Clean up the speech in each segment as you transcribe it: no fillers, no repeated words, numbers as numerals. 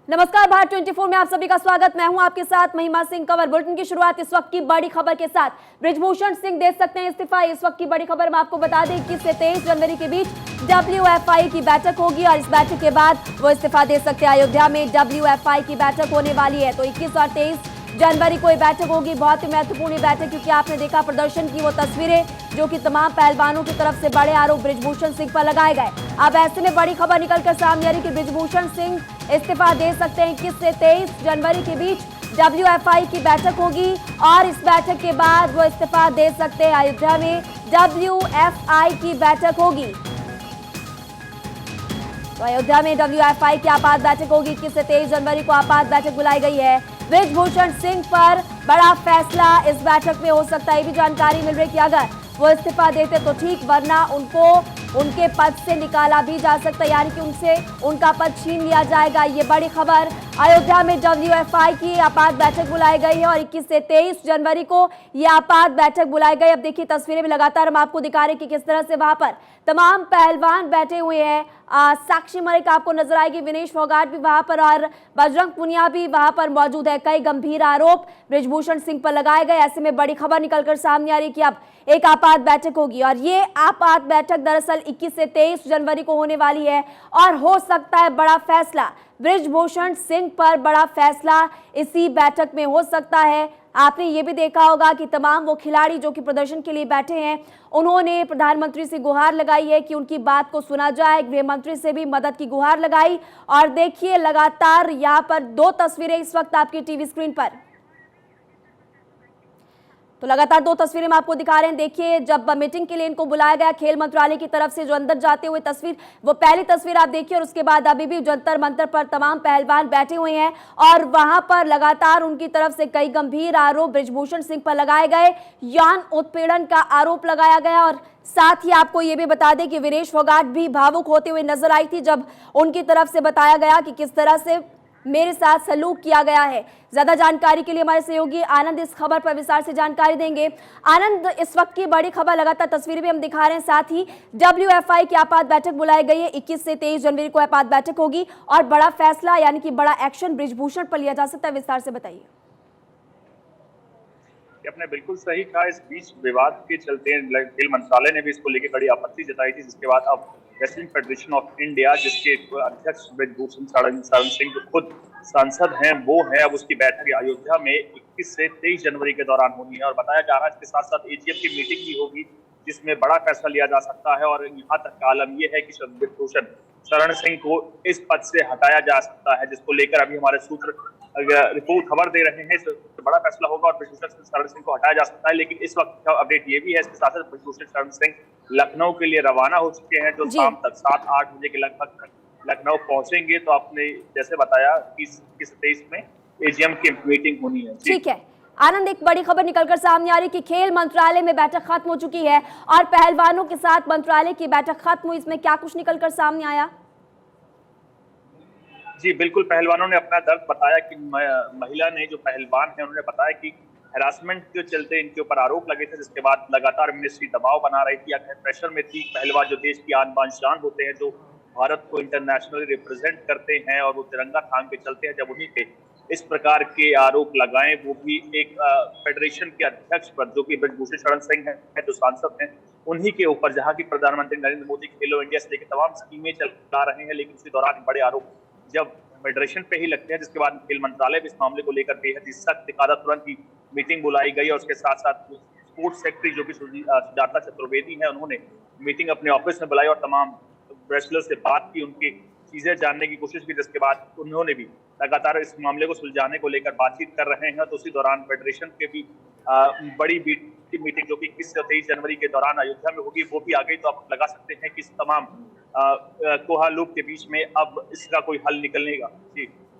नमस्कार, भारत 24 में आप सभी का स्वागत। मैं हूं आपके साथ महिमा सिंह। कवर बुलेटिन की शुरुआत इस वक्त की बड़ी खबर के साथ। बृजभूषण सिंह दे सकते हैं इस्तीफा। इस वक्त की बड़ी खबर में आपको बता दें 21 से 23 जनवरी के बीच WFI की बैठक होगी और इस बैठक के बाद वो इस्तीफा दे सकते हैं। अयोध्या में WFI की बैठक होने वाली है, तो 21 और 23 जनवरी को ये बैठक होगी। बहुत ही महत्वपूर्ण बैठक, क्योंकि आपने देखा प्रदर्शन की वो तस्वीरें जो कि तमाम पहलवानों की तरफ से बड़े आरोप बृजभूषण सिंह पर लगाए गए। अब ऐसे में बड़ी खबर निकलकर सामने आ रही कि बृजभूषण सिंह इस्तीफा दे सकते हैं। 21 से 23 जनवरी के बीच WFI की बैठक होगी और इस बैठक के बाद वो इस्तीफा दे सकते हैं। अयोध्या में WFI की बैठक होगी, तो अयोध्या में WFI की आपात बैठक होगी। 21 से 23 जनवरी को आपात बैठक बुलाई गई है। बृजभूषण सिंह पर बड़ा फैसला इस बैठक में हो सकता है। ये भी जानकारी मिल रही है कि अगर वो इस्तीफा देते तो ठीक, वरना उनको उनके पद से निकाला भी जा सकता है, यानी कि उनसे उनका पद छीन लिया जाएगा। ये बड़ी खबर। अयोध्या में WFI की आपात बैठक बुलाई गई है और 21 से 23 जनवरी को ये आपात बैठक बुलाई गई। अब देखिए तस्वीरें भी लगातार हम आपको दिखा रहे हैं कि किस तरह से वहां पर तमाम पहलवान बैठे हुए हैं। साक्षी मलिक आपको नजर आएगी, विनेश फोगाट भी वहां पर और बजरंग पुनिया भी वहां पर मौजूद है। कई गंभीर आरोप बृजभूषण सिंह पर लगाए गए। ऐसे में बड़ी खबर निकलकर सामने आ रही है कि अब एक आपात बैठक होगी और ये आपात बैठक दरअसल 21 से 23 जनवरी को होने वाली है और हो सकता है बड़ा फैसला बृजभूषण सिंह पर। बड़ा फैसला इसी बैठक में हो सकता है। आपने ये भी देखा होगा कि तमाम वो खिलाड़ी जो कि प्रदर्शन के लिए बैठे हैं, उन्होंने प्रधानमंत्री से गुहार लगाई है कि उनकी बात को सुना जाए। गृह मंत्री से भी मदद की गुहार लगाई और देखिए लगातार यहाँ पर दो तस्वीरें इस वक्त आपकी टीवी स्क्रीन पर, तो लगातार दो तस्वीरें हम आपको दिखा रहे हैं। देखिए जब मीटिंग के लिए इनको बुलाया गया खेल मंत्रालय की तरफ से, जो अंदर जाते हुए तस्वीर, वो पहली तस्वीर आप देखिए और उसके बाद अभी भी जंतर मंतर पर तमाम पहलवान बैठे हुए हैं और वहां पर लगातार उनकी तरफ से कई गंभीर आरोप बृजभूषण सिंह पर लगाए गए। यौन उत्पीड़न का आरोप लगाया गया और साथ ही आपको ये भी बता दें कि विनेश फोगाट भी भावुक होते हुए नजर आई थी जब उनकी तरफ से बताया गया कि किस तरह से मेरे साथ सलूक किया गया है। ज्यादा जानकारी के लिए हमारे सहयोगी आनंद इस खबर पर विस्तार से जानकारी देंगे। आनंद, इस वक्त की बड़ी खबर, लगातार तस्वीरें भी हम दिखा रहे हैं, साथ ही WFI की आपात बैठक बुलाई गई है। 21 से 23 जनवरी को आपात बैठक होगी और बड़ा फैसला यानी कि बड़ा एक्शन बृजभूषण पर लिया जा सकता है। विस्तार से बताइए। आपने बिल्कुल सही कहा। इस बीच विवाद के चलते खेल मंत्रालय ने भी इसको लेकर कड़ी आपत्ति जताई थी, जिसके बाद अब रेसलिंग फेडरेशन ऑफ इंडिया, जिसके अध्यक्ष बृजभूषण शरण सिंह जो खुद सांसद हैं, वो है, अब उसकी बैठक अयोध्या में 21 से 23 जनवरी के दौरान होनी है और बताया जा रहा है इसके साथ साथ AGM की मीटिंग भी होगी जिसमें बड़ा फैसला लिया जा सकता है। और यहाँ तक का आलम यह है कि बृजभूषण शरण सिंह को इस पद से हटाया जा सकता है, जिसको लेकर अभी हमारे सूत्र रिपोर्ट खबर दे रहे हैं। बड़ा फैसला होगा और बृजभूषण शरण सिंह को हटाया जा सकता है। लेकिन इस वक्त का अपडेट ये भी है, इसके साथ साथ बृजभूषण शरण सिंह लखनऊ के लिए रवाना हो चुके हैं, जो शाम तक 7-8 बजे के लगभग लखनऊ पहुंचेंगे। तो आपने जैसे बताया कि 23 में AGM की मीटिंग होनी है। ठीक है आनंद, एक बड़ी खबर निकलकर सामने आ रही कि खेल मंत्रालय में बैठक खत्म हो चुकी है और पहलवानों के साथ मंत्रालय की बैठक खत्म हुई। इसमें क्या कुछ निकलकर सामने आया? जी बिल्कुल, पहलवानों ने अपना दर्द बताया कि महिला ने, जो पहलवान है, उन्होंने बताया कि हैरासमेंट के चलते इनके ऊपर आरोप लगे थे, जिसके बाद लगातार मिनिस्ट्री दबाव बना रही थी या प्रेशर में थी। पहलवान जो देश की आन बान शान होते हैं, जो भारत को इंटरनेशनली रिप्रेजेंट करते हैं और वो तिरंगा थाम के चलते हैं, जब उन्हीं पे इस प्रकार के आरोप लगाए, वो भी एक फेडरेशन के अध्यक्ष पर, जो कि बृजभूषण शरण सिंह है, जो सांसद हैं, उन्हीं के ऊपर, जहाँ की प्रधानमंत्री नरेंद्र मोदी खेलो इंडिया से लेकर तमाम स्कीमें चला रहे हैं, लेकिन उसी दौरान बड़े आरोप जब फेडरेशन पे ही लगते हैं, जिसके बाद खेल मंत्रालय भी इस मामले को लेकर बेहद ही सख्त दिखाता, तुरंत ही मीटिंग बुलाई गई और उसके साथ साथ स्पोर्ट्स सेक्रेटरी जो कि सुजाता चतुर्वेदी है, उन्होंने मीटिंग अपने ऑफिस में बुलाई और तमाम रेसलर से बात की, उनकी चीजें जानने की कोशिश की, जिसके बाद उन्होंने भी लगातार इस मामले को सुलझाने को लेकर बातचीत कर रहे हैं। तो उसी दौरान फेडरेशन के भी बड़ी मीटिंग जो कि 21 से 23 जनवरी के दौरान अयोध्या में होगी, वो भी आ गई। तो आप लगा सकते हैं कि इस तमाम कोहालूप के बीच में अब इसका कोई हल निकलने का।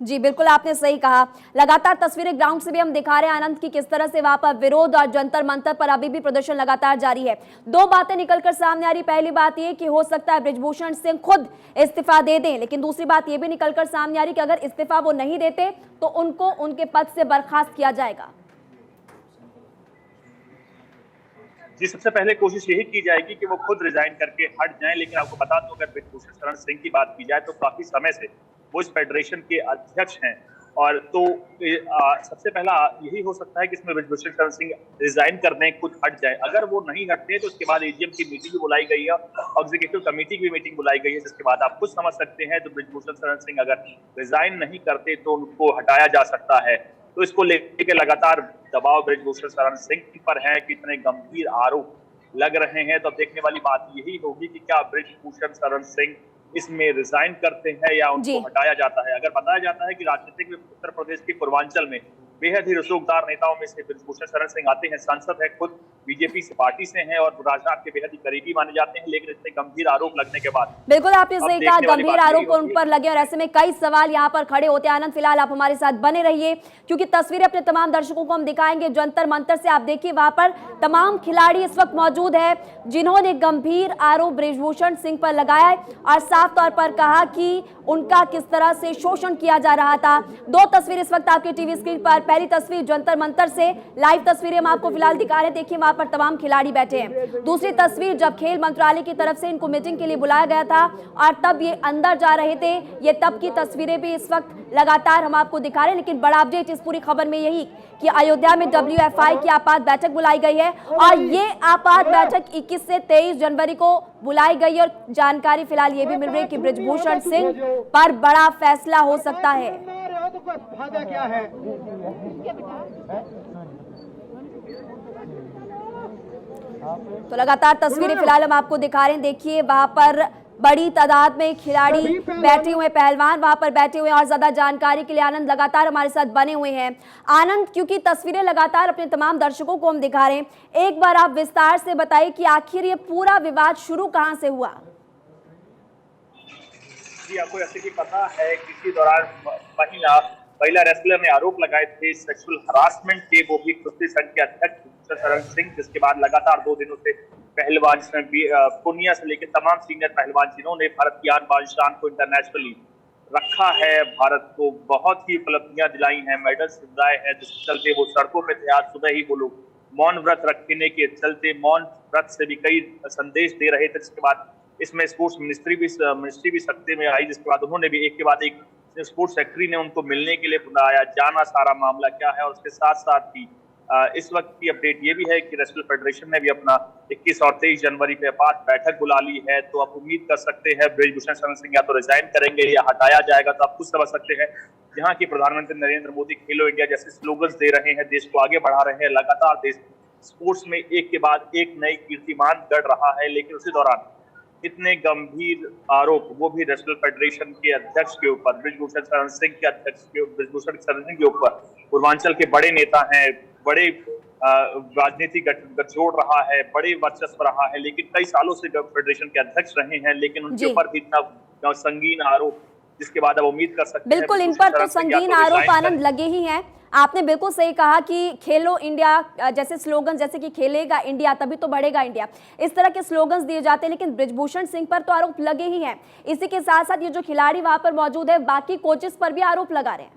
जी बिल्कुल, आपने सही कहा। लगातार तस्वीरें ग्राउंड से भी हम दिखा रहे हैं आनंद की, किस तरह से वहां पर विरोध और जंतर मंतर पर अभी भी प्रदर्शन लगातार जारी है। दो बातें निकलकर सामने आ रही। पहली बात यह कि हो सकता है बृजभूषण सिंह खुद इस्तीफा दे दें, लेकिन दूसरी बात यह भी निकलकर सामने आ रही कि अगर इस्तीफा वो नहीं देते तो उनको उनके पद से बर्खास्त किया जाएगा। जी, सबसे पहले कोशिश यही की जाएगी कि वो खुद रिजाइन करके हट जाएं। लेकिन आपको बता दूं, अगर बृजभूषण शरण सिंह की बात की जाए तो काफी समय से वो इस फेडरेशन के अध्यक्ष हैं। और तो सबसे पहला यही हो सकता है कि इसमें ब्रिजभूषण शरण सिंह रिजाइन कर दें, कुछ हट जाए। अगर वो नहीं हटते तो उसके बाद एजीएम की मीटिंग भी बुलाई गई है, एग्जीक्यूटिव कमेटी की मीटिंग बुलाई गई है, जिसके बाद आप खुद समझ सकते हैं तो ब्रिजभूषण शरण सिंह अगर रिजाइन नहीं करते तो उनको हटाया जा सकता है। तो इसको लेकर लगातार दबाव ब्रिजभूषण शरण सिंह पर है कि इतने गंभीर आरोप लग रहे हैं। तो अब देखने वाली बात यही होगी कि क्या ब्रिजभूषण शरण सिंह इसमें रिजाइन करते हैं या उनको हटाया जाता है। अगर बताया जाता है कि राजनीतिक में उत्तर प्रदेश के पूर्वांचल में बेहद ही रसूखदार नेताओं में से ब्रिजभूषण शरण सिंह आते हैं, सांसद है, खुद बीजेपी से पार्टी से हैं और राजनाथ के बेहद ही करीबी माने जाते हैं, लेकिन इतने गंभीर आरोप लगने के बाद बिल्कुल आपने सही कहा, गंभीर आरोप उन पर लगे और ऐसे में कई सवाल यहाँ पर खड़े होते हैं। आनंद, फिलहाल आप हमारे साथ बने रहिए क्योंकि तस्वीरें अपने तमाम दर्शकों को हम दिखाएंगे जंतर मंतर से। आप देखिए वहां पर तमाम खिलाड़ी इस वक्त मौजूद है जिन्होंने गंभीर आरोप ब्रिजभूषण सिंह पर लगाया है और साफ तौर पर कहा कि उनका किस तरह से शोषण किया जा रहा था। दो तस्वीर इस वक्त आपके टीवी स्क्रीन पर, पहली तस्वीर जंतर मंतर से लाइव तस्वीरें हम आपको फिलहाल दिखा रहे हैं, देखिए वहां पर तमाम खिलाड़ी बैठे हैं। दूसरी तस्वीर जब खेल मंत्रालय की तरफ से इनको मीटिंग के लिए बुलाया गया था और तब ये अंदर जा रहे थे, ये तब की तस्वीरें भी इस वक्त लगातार हम आपको दिखा रहे हैं। लेकिन बड़ा अपडेट इस पूरी खबर में यही कि अयोध्या में WFI की आपात बैठक बुलाई गई है और ये आपात बैठक 21 से 23 जनवरी को बुलाई गई और जानकारी फिलहाल ये भी मिल रही है कि ब्रिजभूषण सिंह पर बड़ा फैसला हो सकता है। तो लगातार तस्वीरें फिलहाल हम आपको दिखा रहे हैं, देखिए वहां पर बड़ी तादाद में खिलाड़ी बैठे हुए, पहलवान वहां पर बैठे हुए हैं और ज्यादा जानकारी के लिए आनंद लगातार हमारे साथ बने हुए हैं। आनंद, क्योंकि तस्वीरें लगातार अपने तमाम दर्शकों को हम दिखा रहे हैं, एक बार आप विस्तार से बताइए कि आखिर ये पूरा विवाद शुरू कहां से हुआ। जी, आपको जैसे कि पता है कि इसी दौरान महिला रेसलर ने आरोप लगाए थे सेक्सुअल हरासमेंट के, वो भी कुश्ती संघ के अध्यक्ष शरण सिंह, जिसके बाद लगातार 2 दिनों से पहलवान पूर्णिया से लेकर तमाम सीनियर पहलवान जिन्होंने भारत की आन बान शान को इंटरनेशनली रखा है, भारत को बहुत ही उपलब्धियां दिलाई हैं, मेडल्स दिलाए हैं, जिसके चलते वो सड़कों में थे। आज सुबह ही वो लोग मौन व्रत रखने के चलते मौन व्रत से भी कई संदेश दे रहे थे। जिसके बाद इसमें स्पोर्ट्स मिनिस्ट्री भी सत्ते में आई, जिसके बाद उन्होंने भी एक के बाद एक स्पोर्ट्स सेक्रेटरी ने उनको मिलने के लिए बुलाया, जाना सारा मामला क्या है। और उसके साथ साथ ही इस वक्त की अपडेट ये भी है कि रेसलर फेडरेशन ने भी अपना 21 और 23 जनवरी पे आपात बैठक बुला ली है। तो आप उम्मीद कर सकते हैं ब्रिजभूषण शरण सिंह या तो रिजाइन करेंगे या हटाया जाएगा। तो आप कुछ समझ सकते हैं, यहाँ की प्रधानमंत्री नरेंद्र मोदी खेलो इंडिया जैसे स्लोगन्स दे रहे हैं, देश को आगे बढ़ा रहे हैं, लगातार देश स्पोर्ट्स में एक के बाद एक नई कीर्तिमान गढ़ रहा है। लेकिन उसी दौरान इतने गंभीर आरोप, वो भी रेसलर फेडरेशन के अध्यक्ष के ऊपर, ब्रिजभूषण शरण सिंह के अध्यक्ष के ब्रिजभूषण शरण सिंह के ऊपर, पूर्वांचल के बड़े नेता हैं, बड़े राजनीतिक गठजोड़ रहा है, बड़े वर्चस्व रहा है, लेकिन कई सालों से फेडरेशन के अध्यक्ष रहे हैं, लेकिन उनके ऊपर भी इतना संगीन आरोप, जिसके बाद अब उम्मीद कर सकते हैं बिल्कुल इन पर तो संगीन आरोप आनंद लगे ही हैं। आपने बिल्कुल सही कहा कि खेलो इंडिया जैसे स्लोगन, जैसे कि खेलेगा इंडिया तभी तो बढ़ेगा इंडिया, इस तरह के स्लोगन्स दिए जाते हैं, लेकिन ब्रिजभूषण सिंह पर तो आरोप लगे ही हैं। इसी के साथ साथ ये जो खिलाड़ी वहां पर मौजूद है बाकी कोचेस पर भी आरोप लगा रहे हैं।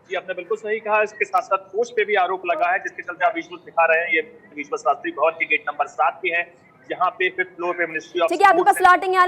जी, आपने बिल्कुल सही कहा, इसके साथ साथ कोच पे भी आरोप लगा है, जिसके चलते आप विजुअल दिखा रहे हैं। ये विश्व शास्त्री भवन के गेट नंबर 7 के हैं, जहाँ पे 5th फ्लोर पे मिनिस्ट्री ऑफ ठीक है, आपके पास स्लॉटिंग